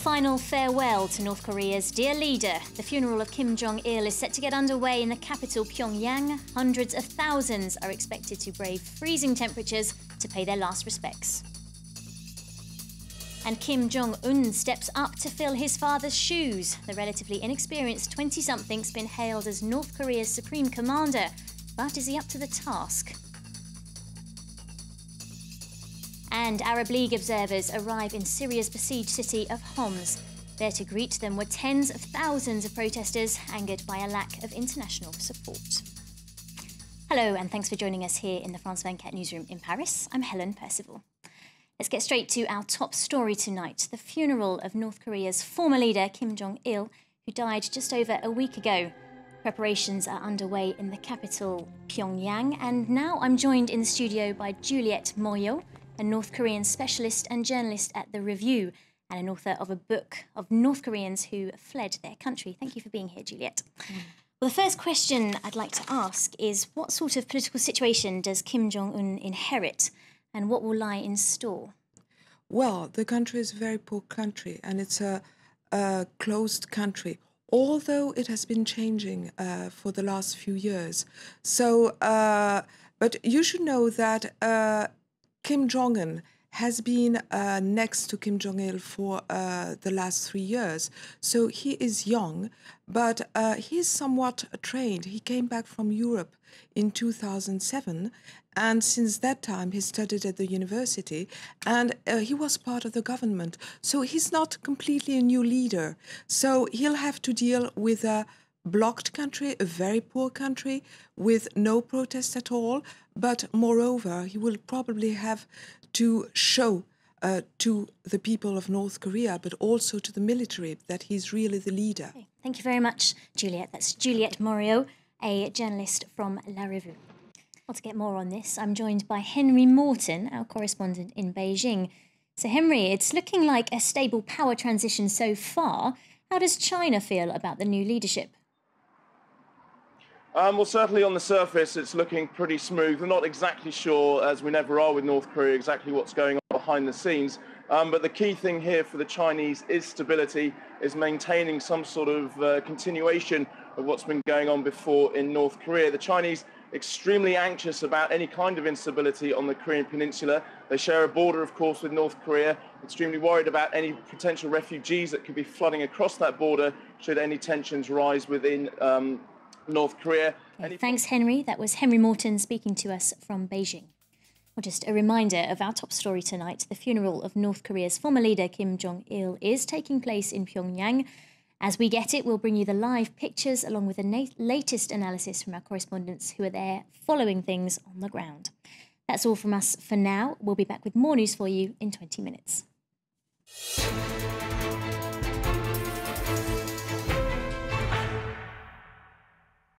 final farewell to North Korea's dear leader. The funeral of Kim Jong Il is set to get underway in the capital, Pyongyang. Hundreds of thousands are expected to brave freezing temperatures to pay their last respects. And Kim Jong Un steps up to fill his father's shoes. The relatively inexperienced 20-something's been hailed as North Korea's supreme commander. But is he up to the task? And Arab League observers arrive in Syria's besieged city of Homs. There to greet them were tens of thousands of protesters, angered by a lack of international support. Hello, and thanks for joining us here in the France 24 newsroom in Paris. I'm Helen Percival. Let's get straight to our top story tonight, the funeral of North Korea's former leader, Kim Jong Il, who died just over a week ago. Preparations are underway in the capital, Pyongyang, and now I'm joined in the studio by Juliette Moyo, a North Korean specialist and journalist at The Review, and an author of a book of North Koreans who fled their country. Thank you for being here, Juliette. Well, the first question I'd like to ask is, what sort of political situation does Kim Jong Un inherit, and what will lie in store? Well, the country is a very poor country, and it's a closed country, although it has been changing for the last few years. So, but you should know that Kim Jong-un has been next to Kim Jong-il for the last 3 years. So he is young, but he's somewhat trained. He came back from Europe in 2007, and since that time he studied at the university, and he was part of the government. So he's not completely a new leader. So he'll have to deal with a blocked country, a very poor country, with no protests at all. But moreover, he will probably have to show to the people of North Korea, but also to the military, that he's really the leader. Okay. Thank you very much, Juliette. That's Juliette Morio, a journalist from La Revue. Well, to get more on this, I'm joined by Henry Morton, our correspondent in Beijing. So, Henry, it's looking like a stable power transition so far. How does China feel about the new leadership? Well, certainly on the surface, it's looking pretty smooth. We're not exactly sure, as we never are with North Korea, exactly what's going on behind the scenes. But the key thing here for the Chinese is stability, is maintaining some sort of continuation of what's been going on before in North Korea. The Chinese extremely anxious about any kind of instability on the Korean peninsula. They share a border, of course, with North Korea, extremely worried about any potential refugees that could be flooding across that border should any tensions rise within North Korea. Okay, thanks, Henry. That was Henry Morton speaking to us from Beijing. Well, just a reminder of our top story tonight. The funeral of North Korea's former leader, Kim Jong Il, is taking place in Pyongyang. As we get it, we'll bring you the live pictures along with the latest analysis from our correspondents who are there following things on the ground. That's all from us for now. We'll be back with more news for you in 20 minutes.